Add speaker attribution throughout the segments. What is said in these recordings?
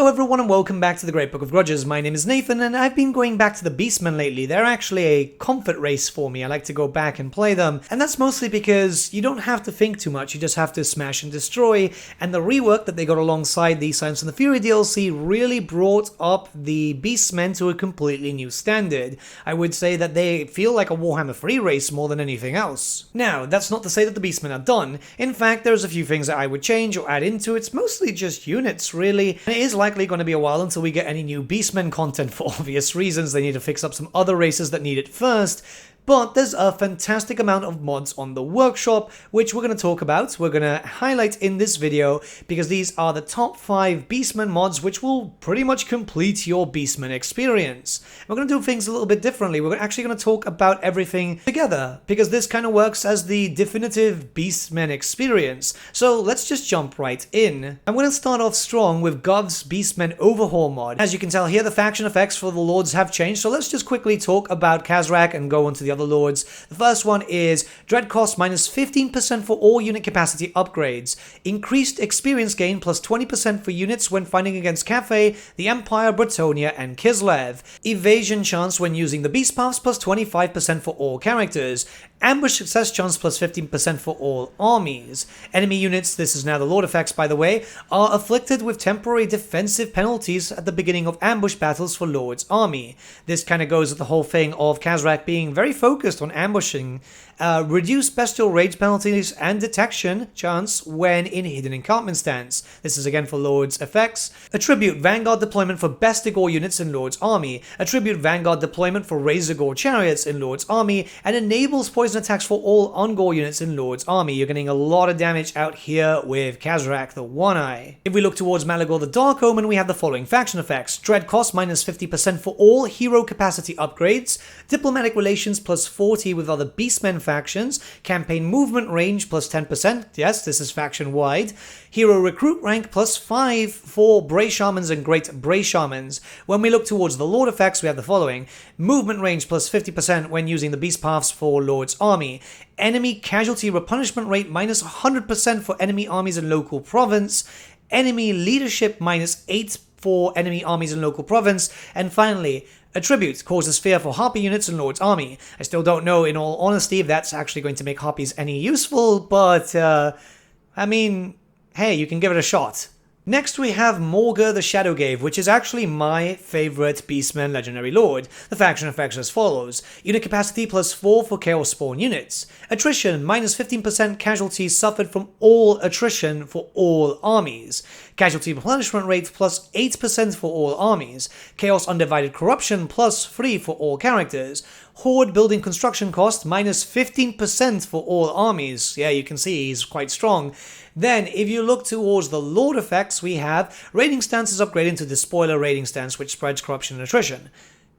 Speaker 1: Hello everyone and welcome back to the Great Book of Grudges. My name is Nathan and I've been going back to the Beastmen lately. They're actually a comfort race for me. I like to go back and play them, and that's mostly because you don't have to think too much, you just have to smash and destroy, and the rework that they got alongside the Silence and the Fury DLC really brought up the Beastmen to a completely new standard. I would say that they feel like a Warhammer 3 race more than anything else. Now, that's not to say that the Beastmen are done. In fact, there's a few things that I would change or add into it. It's mostly just units, really. And it is likely going to be a while until we get any new Beastmen content for obvious reasons. They need to fix up some other races that need it first. But there's a fantastic amount of mods on the workshop, which we're going to talk about. We're going to highlight in this video, because these are the top 5 Beastmen mods, which will pretty much complete your Beastmen experience. We're going to do things a little bit differently. We're actually going to talk about everything together, because this kind of works as the definitive Beastmen experience. So let's just jump right in. I'm going to start off strong with Govs' Beastmen Overhaul mod. As you can tell here, the faction effects for the Lords have changed, so let's just quickly talk about Khazrak and go on to the other Lords. The first one is Dread cost minus 15% for all unit capacity upgrades. Increased experience gain plus 20% for units when fighting against Cathay, the Empire, Bretonnia, and Kislev. Evasion chance when using the Beast Paths plus 25% for all characters. Ambush success chance plus 15% for all armies. Enemy units, this is now the Lord effects by the way, are afflicted with temporary defensive penalties at the beginning of ambush battles for Lord's army. This kind of goes with the whole thing of Khazrak being very focused on ambushing. Reduce bestial rage penalties and detection chance when in hidden encampment stance. This is again for Lord's effects. Attribute Vanguard deployment for Blessed-igors units in Lord's army. Attribute Vanguard deployment for Razorgore chariots in Lord's army, and enables poison attacks for all Ungor units in Lord's army. You're getting a lot of damage out here with Khazrak the One-Eye. If we look towards Malagor the Dark Omen, we have the following faction effects. Dread cost minus 50% for all hero capacity upgrades. Diplomatic relations plus 40 with other Beastmen factions. Campaign movement range plus 10%. Yes, this is faction wide. Hero recruit rank plus 5 for Bray Shamans and Great Bray Shamans. When we look towards the Lord effects, we have the following. Movement range plus 50% when using the Beast Paths for Lord's army. Enemy casualty replenishment rate minus 100% for enemy armies and local province. Enemy leadership minus 8 for enemy armies and local province. And finally, Attribute causes fear for Harpy units in Lord's army. I still don't know, in all honesty, if that's actually going to make Harpies any useful, but, I mean, hey, you can give it a shot. Next we have Morga the Shadowgave, which is actually my favorite Beastmen Legendary Lord. The faction effects as follows. Unit capacity plus 4 for Chaos Spawn units. Attrition, minus 15% casualties suffered from all attrition for all armies. Casualty replenishment rate plus 8% for all armies. Chaos Undivided Corruption plus 3 for all characters. Horde building construction cost minus 15% for all armies. Yeah, you can see he's quite strong. Then, if you look towards the Lord effects, we have Raiding Stance is upgraded to the Spoiler Raiding Stance, which spreads corruption and attrition.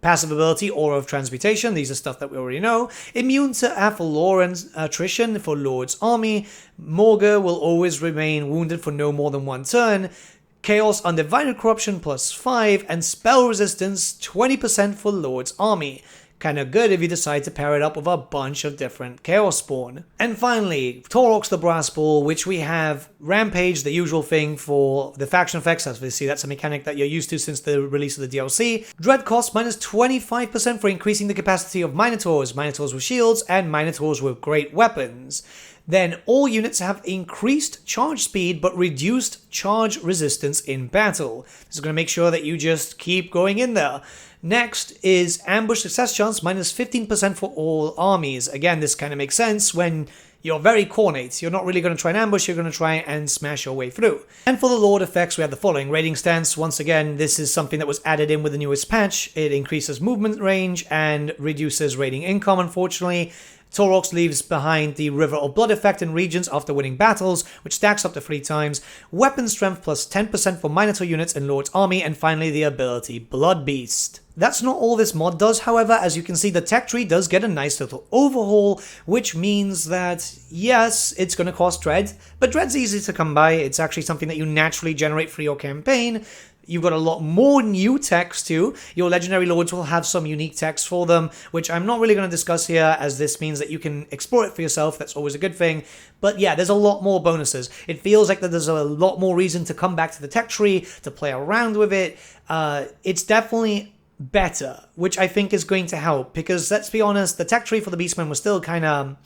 Speaker 1: Passive ability, Aura of Transmutation, these are stuff that we already know. Immune to Athaloran attrition for Lord's army. Morga will always remain wounded for no more than 1 turn. Chaos Undivided Corruption plus 5, and Spell Resistance 20% for Lord's army. Kinda good if you decide to pair it up with a bunch of different Chaos Spawn. And finally, Taurox the Brass Bull, which we have Rampage, the usual thing for the faction effects. As we see, that's a mechanic that you're used to since the release of the DLC. Dread cost minus 25% for increasing the capacity of Minotaurs, Minotaurs with shields, and Minotaurs with great weapons. Then all units have increased charge speed but reduced charge resistance in battle. This is going to make sure that you just keep going in there. Next is Ambush Success Chance minus 15% for all armies. Again, this kind of makes sense when you're very cornate. You're not really going to try and ambush, you're going to try and smash your way through. And for the Lord effects, we have the following. Raiding Stance, once again, this is something that was added in with the newest patch. It increases movement range and reduces raiding income, unfortunately. Taurox leaves behind the River of Blood effect in regions after winning battles, which stacks up to 3 times. Weapon strength plus 10% for Minotaur units in Lord's army, and finally the ability Blood Beast. That's not all this mod does, however. As you can see, the tech tree does get a nice little overhaul, which means that, yes, it's going to cost Dread, but Dread's easy to come by. It's actually something that you naturally generate for your campaign. You've got a lot more new techs too. Your legendary lords will have some unique techs for them, which I'm not really going to discuss here, as this means that you can explore it for yourself. That's always a good thing. But yeah, there's a lot more bonuses. It feels like that there's a lot more reason to come back to the tech tree, to play around with it. It's definitely better, which I think is going to help, because let's be honest, the tech tree for the Beastmen was still kind of,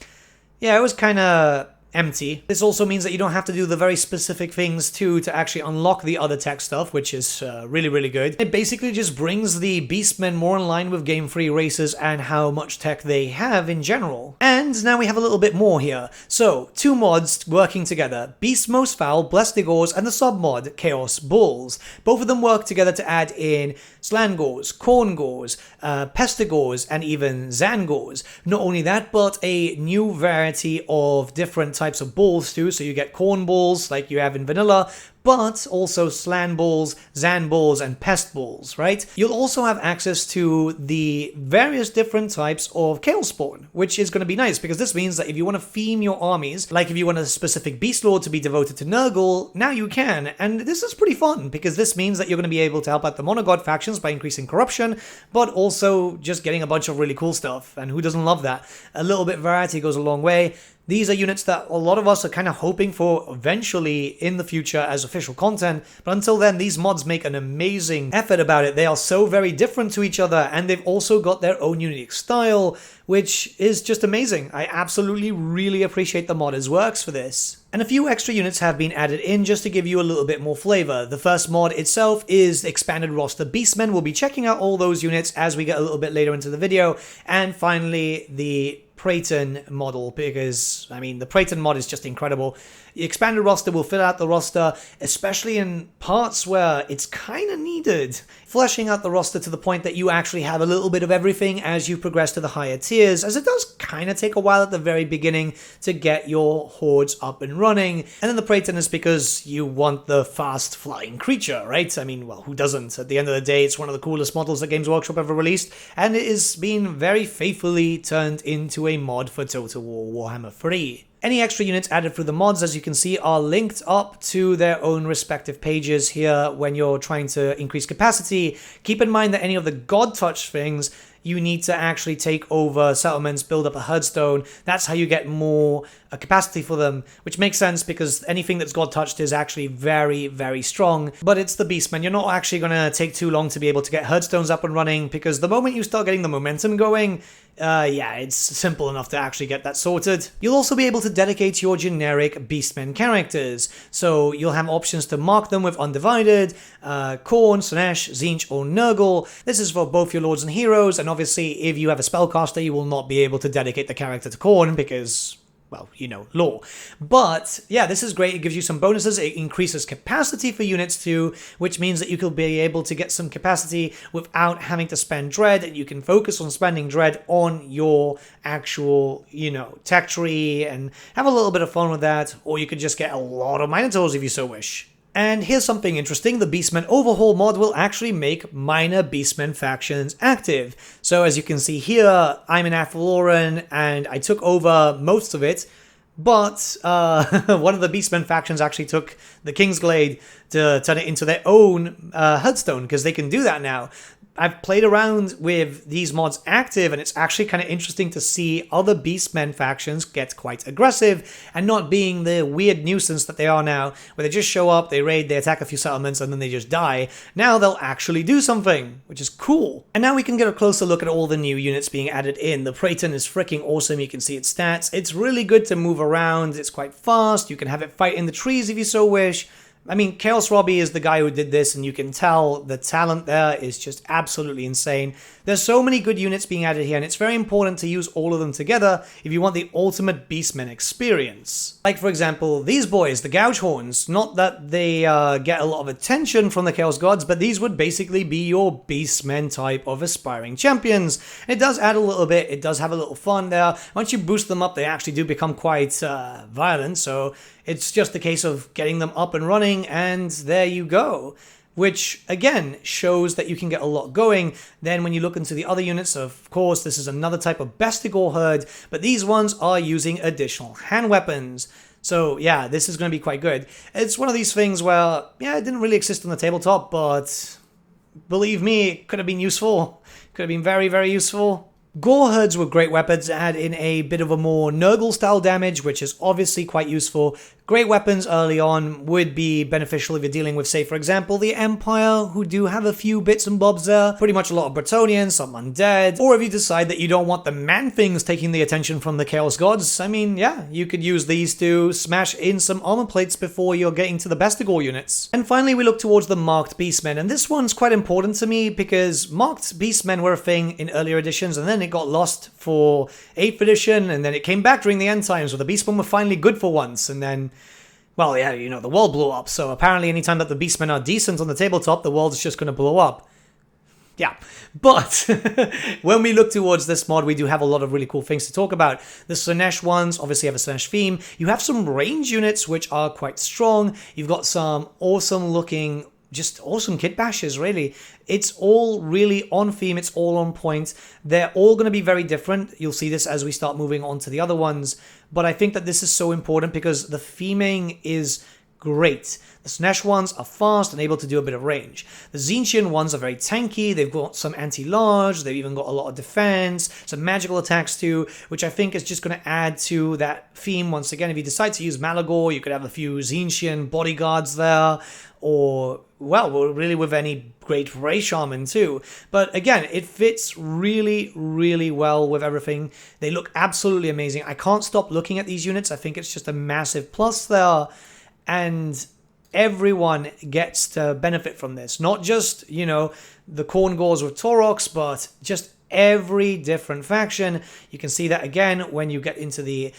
Speaker 1: yeah, it was kind of empty. This also means that you don't have to do the very specific things too to actually unlock the other tech stuff, which is really, really good. It basically just brings the Beastmen more in line with Game 3 races and how much tech they have in general. And now we have a little bit more here. So, 2 mods working together, Beast Most Foul, Blessed-igors, and the sub-mod, Chaosbulls. Both of them work together to add in Slangors, Corngors, Pestigors, and even Zangors. Not only that, but a new variety of different types of balls too, so you get corn balls like you have in vanilla, but also slan balls, zan balls, and pest balls, right? You'll also have access to the various different types of chaos spawn, which is going to be nice, because this means that if you want to theme your armies, like if you want a specific beast lord to be devoted to Nurgle, now you can, and this is pretty fun, because this means that you're going to be able to help out the monogod factions by increasing corruption, but also just getting a bunch of really cool stuff, and who doesn't love that? A little bit of variety goes a long way. These are units that a lot of us are kind of hoping for eventually in the future as official content, but until then, these mods make an amazing effort about it. They are so very different to each other, and they've also got their own unique style, which is just amazing. I absolutely really appreciate the modders' works for this. And a few extra units have been added in just to give you a little bit more flavor. The first mod itself is Expanded Roster Beastmen. We'll be checking out all those units as we get a little bit later into the video. And finally, the Preyton model, because, I mean, the Preyton mod is just incredible. The expanded roster will fill out the roster, especially in parts where it's kind of needed. Fleshing out the roster to the point that you actually have a little bit of everything as you progress to the higher tiers, as it does kind of take a while at the very beginning to get your hordes up and running. And then the Preyton is because you want the fast flying creature, right? I mean, well, who doesn't? At the end of the day, it's one of the coolest models that Games Workshop ever released, and it is being very faithfully turned into a mod for Total War Warhammer 3. Any extra units added through the mods, as you can see, are linked up to their own respective pages here when you're trying to increase capacity. Keep in mind that any of the God Touch things, you need to actually take over settlements, build up a hearthstone. That's how you get more capacity for them, which makes sense because anything that's God touched is actually very, very strong. But it's the Beastmen. You're not actually going to take too long to be able to get hearthstones up and running, because the moment you start getting the momentum going, yeah, it's simple enough to actually get that sorted. You'll also be able to dedicate your generic Beastmen characters. So you'll have options to mark them with Undivided, Khorne, Slaanesh, Tzeentch, or Nurgle. This is for both your lords and heroes, and obviously if you have a spellcaster, you will not be able to dedicate the character to Khorne because, well, you know, lore. But yeah, this is great. It gives you some bonuses. It increases capacity for units too, which means that you could be able to get some capacity without having to spend dread, and you can focus on spending dread on your actual, you know, tech tree and have a little bit of fun with that, or you could just get a lot of Minotaurs if you so wish. And here's something interesting, the Beastmen Overhaul mod will actually make minor Beastmen factions active. So as you can see here, I'm in Athaloran and I took over most of it, but one of the Beastmen factions actually took the Kingsglade to turn it into their own hearthstone, because they can do that now. I've played around with these mods active, and it's actually kind of interesting to see other Beastmen factions get quite aggressive and not being the weird nuisance that they are now, where they just show up, they raid, they attack a few settlements, and then they just die. Now they'll actually do something, which is cool. And now we can get a closer look at all the new units being added in. The Preyton is freaking awesome. You can see its stats. It's really good to move around. It's quite fast. You can have it fight in the trees if you so wish. I mean, Chaos Robbie is the guy who did this, and you can tell the talent there is just absolutely insane. There's so many good units being added here, and it's very important to use all of them together if you want the ultimate Beastmen experience. Like, for example, these boys, the Gouge Horns. Not that they get a lot of attention from the Chaos Gods, but these would basically be your Beastmen type of aspiring champions. It does add a little bit, it does have a little fun there. Once you boost them up, they actually do become quite violent, so it's just a case of getting them up and running, and there you go. Which, again, shows that you can get a lot going. Then when you look into the other units, of course, this is another type of Bestigor herd, but these ones are using additional hand weapons. So yeah, this is going to be quite good. It's one of these things where, yeah, it didn't really exist on the tabletop, but believe me, it could have been useful. Could have been very, very useful. Gore herds were great weapons, add in a bit of a more Nurgle style damage, which is obviously quite useful. Great weapons early on would be beneficial if you're dealing with, say, for example, the Empire, who do have a few bits and bobs there. Pretty much a lot of Bretonnians, some undead. Or if you decide that you don't want the man-things taking the attention from the Chaos Gods, I mean, yeah, you could use these to smash in some armor plates before you're getting to the Beast-igors units. And finally, we look towards the Marked Beastmen, and this one's quite important to me because Marked Beastmen were a thing in earlier editions, and then it got lost for 8th edition, and then it came back during the end times where the Beastmen were finally good for once, and then, well, yeah, you know, the world blew up, so apparently anytime that the Beastmen are decent on the tabletop, the world is just going to blow up. Yeah, but when we look towards this mod, we do have a lot of really cool things to talk about. The Slaanesh ones obviously have a Slaanesh theme. You have some range units which are quite strong. You've got some awesome looking, just awesome kit bashes, really. It's all really on theme, it's all on point. They're all going to be very different. You'll see this as we start moving on to the other ones. But I think that this is so important because the theming is great. The Slaanesh ones are fast and able to do a bit of range. The Tzeentchian ones are very tanky, they've got some anti-large, they've even got a lot of defense, some magical attacks too, which I think is just going to add to that theme once again. If you decide to use Malagor, you could have a few Tzeentchian bodyguards there, or, well, really with any great Ray Shaman too. But again, it fits really, really well with everything. They look absolutely amazing. I can't stop looking at these units. I think it's just a massive plus there. And everyone gets to benefit from this. Not just, you know, the Khorne Gors with Taurox, but just every different faction. You can see that again when you get into the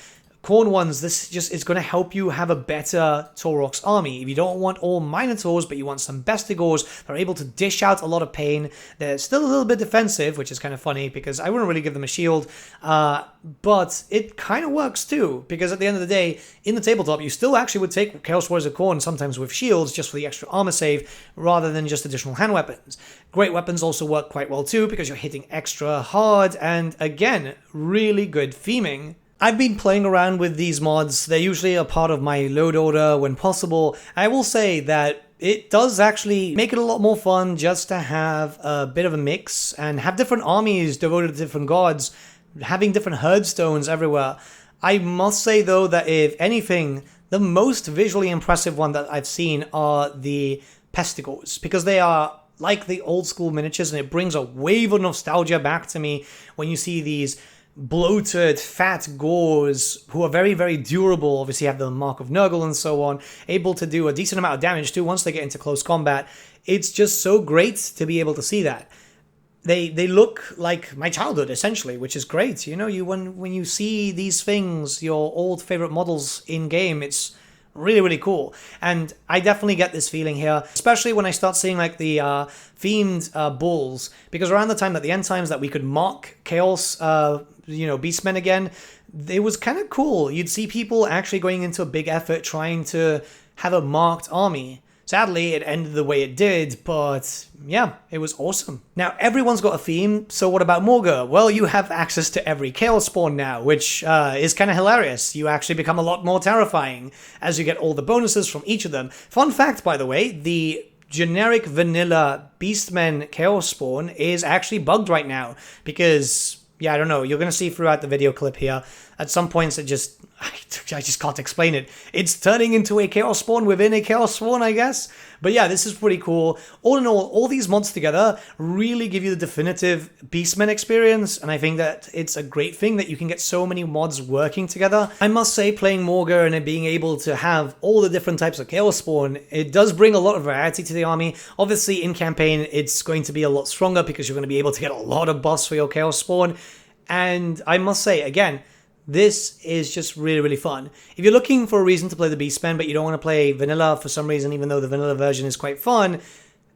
Speaker 1: Khorne ones. This just is going to help you have a better Taurox army. If you don't want all Minotaurs, but you want some Beast-igors, they're able to dish out a lot of pain. They're still a little bit defensive, which is kind of funny because I wouldn't really give them a shield. But it kind of works too, because at the end of the day, in the tabletop, you still actually would take Chaos Warriors of Khorne sometimes with shields just for the extra armor save, rather than just additional hand weapons. Great weapons also work quite well too, because you're hitting extra hard, and again, really good theming. I've been playing around with these mods. They're usually a part of my load order when possible. I will say that it does actually make it a lot more fun just to have a bit of a mix and have different armies devoted to different gods, having different herdstones everywhere. I must say though that if anything, the most visually impressive one that I've seen are the Pestigors, because they are like the old school miniatures, and it brings a wave of nostalgia back to me when you see these bloated, fat gores who are very, very durable, obviously have the mark of Nurgle and so on, able to do a decent amount of damage too once they get into close combat. It's just so great to be able to see that. They look like my childhood, essentially, which is great. You know, when you see these things, your old favorite models in game, it's really, really cool. And I definitely get this feeling here, especially when I start seeing like the themed bulls, because around the time that the end times that we could mark Chaos Beastmen again, it was kind of cool. You'd see people actually going into a big effort trying to have a marked army. Sadly, it ended the way it did, but yeah, it was awesome. Now, everyone's got a theme, so what about Morgur? Well, you have access to every Chaos Spawn now, which is kind of hilarious. You actually become a lot more terrifying as you get all the bonuses from each of them. Fun fact, by the way, the generic vanilla Beastmen Chaos Spawn is actually bugged right now, because, yeah, I don't know, you're going to see throughout the video clip here, at some points I just can't explain it. It's turning into a Chaos Spawn within a Chaos Spawn, I guess. But yeah, this is pretty cool. All in all these mods together really give you the definitive Beastmen experience, and I think that it's a great thing that you can get so many mods working together. I must say, playing Morgur and being able to have all the different types of Chaos Spawn, it does bring a lot of variety to the army. Obviously, in campaign, it's going to be a lot stronger because you're going to be able to get a lot of buffs for your Chaos Spawn. And I must say, again, this is just really, really fun. If you're looking for a reason to play the Beastmen, but you don't want to play vanilla for some reason, even though the vanilla version is quite fun,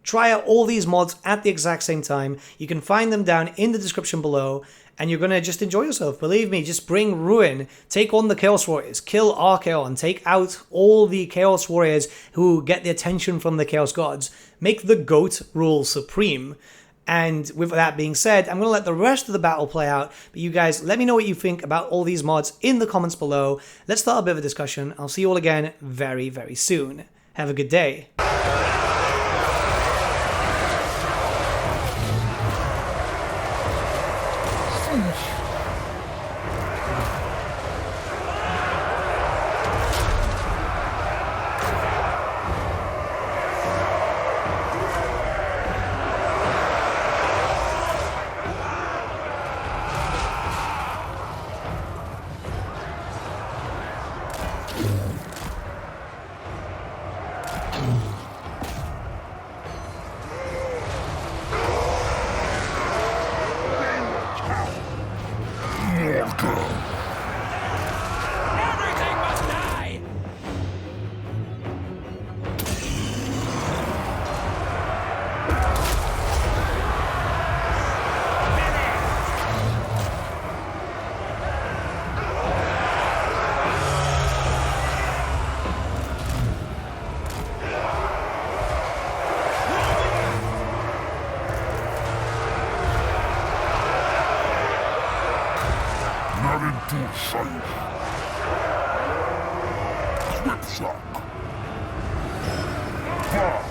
Speaker 1: try out all these mods at the exact same time. You can find them down in the description below, and you're going to just enjoy yourself. Believe me, just bring Ruin, take on the Chaos Warriors, kill Archaon, take out all the Chaos Warriors who get the attention from the Chaos Gods, make the GOAT rule supreme, And with that being said, I'm going to let the rest of the battle play out, but you guys, let me know what you think about all these mods in the comments below. Let's start a bit of a discussion. I'll see you all again very, very soon. Have a good day.
Speaker 2: Everything must die!
Speaker 3: Not into sight. Quick shock. Bah!